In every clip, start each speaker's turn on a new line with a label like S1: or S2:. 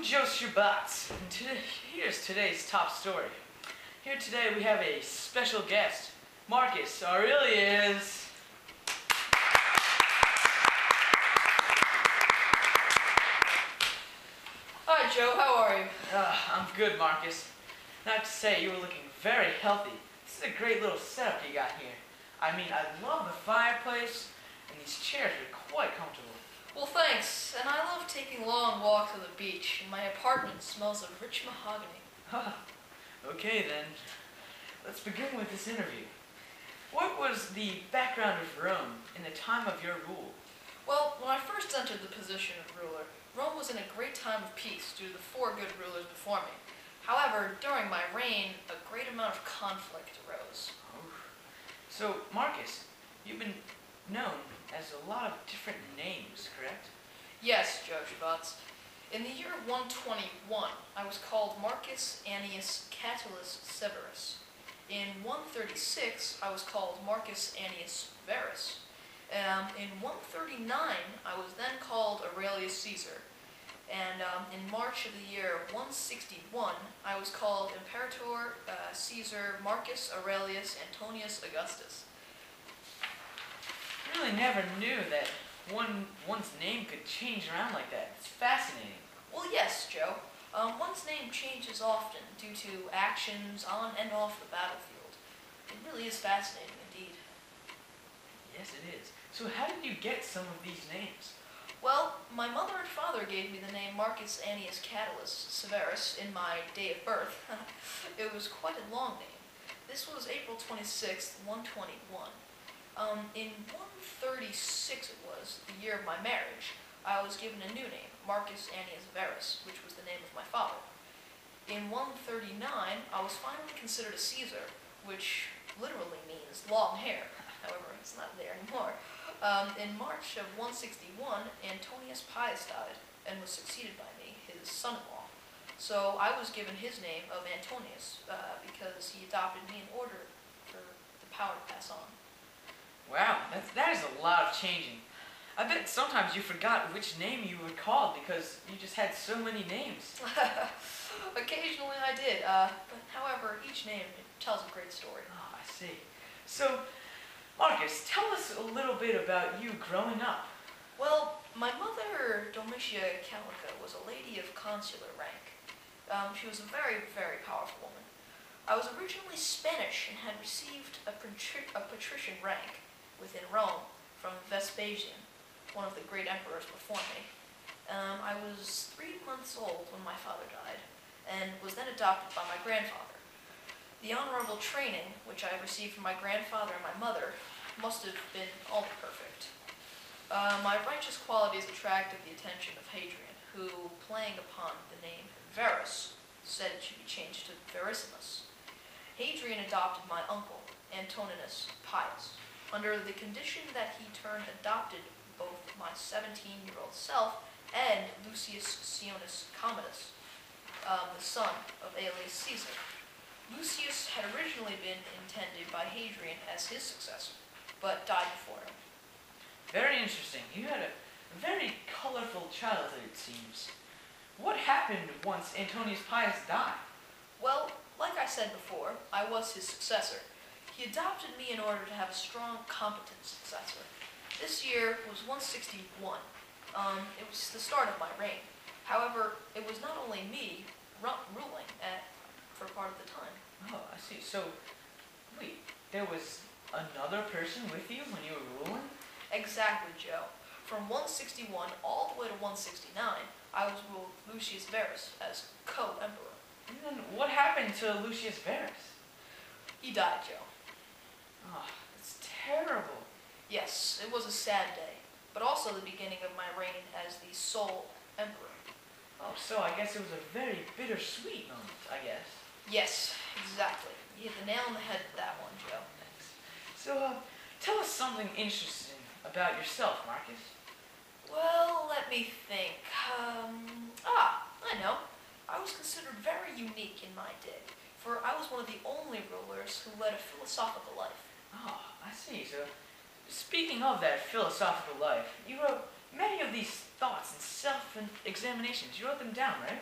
S1: Joe Shabatz, and here's today's top story. Here today we have a special guest, Marcus Aurelius.
S2: Hi Joe, how are you?
S1: I'm good, Marcus. Not to say you were looking very healthy. This is a great little setup you got here. I mean, I love the fireplace, and these chairs are quite comfortable.
S2: Well, thanks. And I love taking long walks on the beach, and my apartment smells of rich mahogany.
S1: Okay then, let's begin with this interview. What was the background of Rome in the time of your rule?
S2: Well, when I first entered the position of ruler, Rome was in a great time of peace due to the 4 good rulers before me. However, during my reign, a great amount of conflict arose.
S1: Oh. So, Marcus, you've been known as a lot of different names, correct?
S2: Yes, Joe Shabatz. In the year 121, I was called Marcus Annius Catulus Severus. In 136, I was called Marcus Annius Verus. In 139, I was then called Aurelius Caesar. And in March of the year 161, I was called Imperator Caesar Marcus Aurelius Antonius Augustus.
S1: I really never knew that one's name could change around like that. It's fascinating.
S2: Well, yes, Joe. One's name changes often due to actions on and off the battlefield. It really is fascinating indeed.
S1: Yes, it is. So how did you get some of these names?
S2: Well, my mother and father gave me the name Marcus Annius Catulus Severus in my day of birth. It was quite a long name. This was April 26th, 121. In 136 it was, the year of my marriage, I was given a new name, Marcus Annius Verus, which was the name of my father. In 139, I was finally considered a Caesar, which literally means long hair. However, it's not there anymore. In March of 161, Antonius Pius died and was succeeded by me, his son-in-law. So I was given his name of Antonius because he adopted me in order for the power to pass on.
S1: Wow, that is a lot of changing. I bet sometimes you forgot which name you were called because you just had so many names.
S2: Occasionally I did, but however, each name tells a great story.
S1: Oh, I see. So, Marcus, tell us a little bit about you growing up.
S2: Well, my mother, Domitia Calica, was a lady of consular rank. She was a very, very powerful woman. I was originally Spanish and had received a patrician rank within Rome from Vespasian, one of the great emperors before me. I was 3 months old when my father died, and was then adopted by my grandfather. The honorable training, which I received from my grandfather and my mother, must have been all perfect. My righteous qualities attracted the attention of Hadrian, who, playing upon the name Verus, said it should be changed to Verissimus. Hadrian adopted my uncle, Antoninus Pius, under the condition that he turned adopted both my 17-year-old self and Lucius Sionis Commodus, the son of Aurelius Caesar. Lucius had originally been intended by Hadrian as his successor, but died before him.
S1: Very interesting. You had a very colorful childhood, it seems. What happened once Antonius Pius died?
S2: Well, like I said before, I was his successor. He adopted me in order to have a strong, competent successor. This year was 161. It was the start of my reign. However, it was not only me ruling for part of the time.
S1: Oh, I see. So, wait, there was another person with you when you were ruling?
S2: Exactly, Joe. From 161 all the way to 169, I was ruled Lucius Verus as co-emperor.
S1: And then what happened to Lucius Verus?
S2: He died, Joe.
S1: Oh, it's terrible.
S2: Yes, it was a sad day, but also the beginning of my reign as the sole emperor.
S1: Oh, so I guess it was a very bittersweet moment, I guess.
S2: Yes, exactly. You hit the nail on the head with that one, Joe.
S1: Thanks. So, tell us something interesting about yourself, Marcus.
S2: Well, let me think. I know. I was considered very unique in my day, for I was one of the only rulers who led a philosophical life.
S1: Oh, I see. So, speaking of that philosophical life, you wrote many of these thoughts and self-examinations. You wrote them down, right?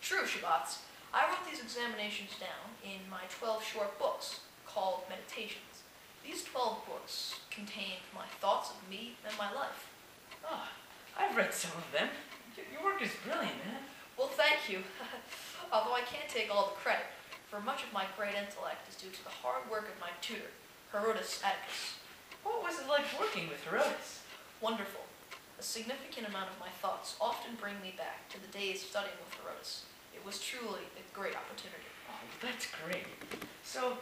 S2: True, Shabatz. I wrote these examinations down in my 12 short books called Meditations. These 12 books contain my thoughts of me and my life.
S1: Oh, I've read some of them. Your work is brilliant, man.
S2: Well, thank you. Although I can't take all the credit, for much of my great intellect is due to the hard work of my tutor, Herodotus Atticus.
S1: What was it like working with Herodotus?
S2: Wonderful. A significant amount of my thoughts often bring me back to the days studying with Herodotus. It was truly a great opportunity.
S1: Oh, that's great. So,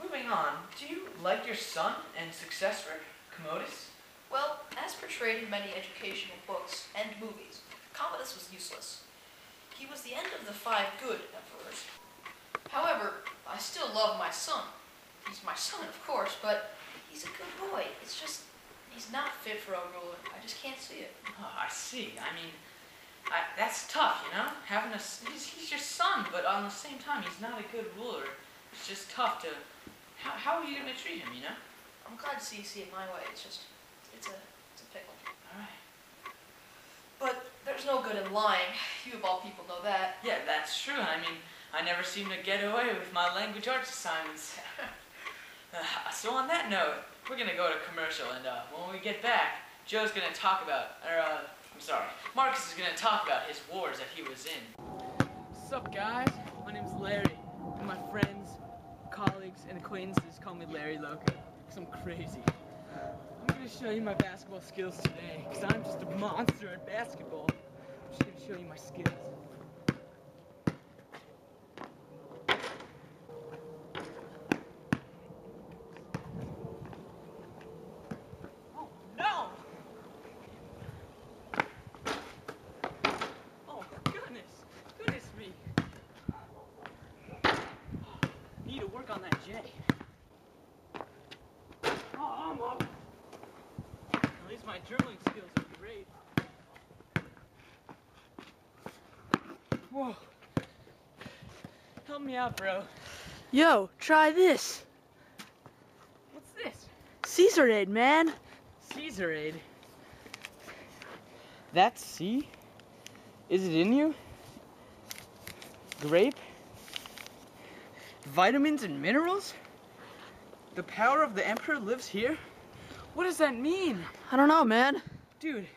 S1: moving on, do you like your son and successor, Commodus?
S2: Well, as portrayed in many educational books and movies, Commodus was useless. He was the end of the 5 good emperors. However, I still love my son. He's my son, of course, but he's a good boy. It's just, he's not fit for a ruler. I just can't see it.
S1: Oh, I see. I mean, that's tough, you know? He's your son, but on the same time, he's not a good ruler. It's just tough to, how are you going to treat him, you know?
S2: I'm glad to see you see it my way. It's just, it's a pickle.
S1: All right.
S2: But there's no good in lying. You of all people know that.
S1: Yeah, that's true. I mean, I never seem to get away with my language arts assignments. So on that note, we're going to go to commercial, and when we get back, Joe's going to talk about, Marcus is going to talk about his wars that he was in. What's up, guys? My name's Larry, and my friends, colleagues, and acquaintances call me Larry Loco, because I'm crazy. I'm going to show you my basketball skills today, because I'm just a monster at basketball. I'm just going to show you my skills. Oh, no! Oh, goodness me. Need to work on that J. Oh, I'm up. At least my dribbling skills are great. Whoa. Help me out, bro.
S3: Yo, try this.
S1: What's this?
S3: Caesarade, man.
S1: Caesarade. That's C? Is it in you? Grape? Vitamins and minerals? The power of the emperor lives here? What does that mean?
S3: I don't know, man.
S1: Dude,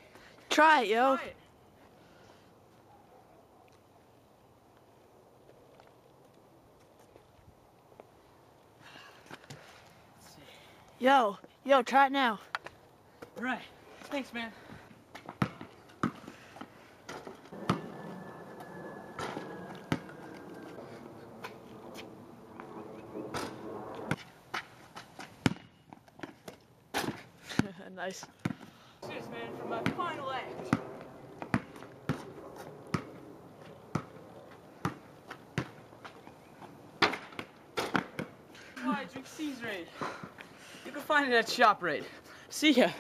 S3: Try it, yo.
S1: try it. Let's see.
S3: Yo, try it now.
S1: Right. Thanks, man.
S3: Nice.
S1: Cheers, man, for my final act. Why drink Caesarade? You can find it at ShopRite. See ya.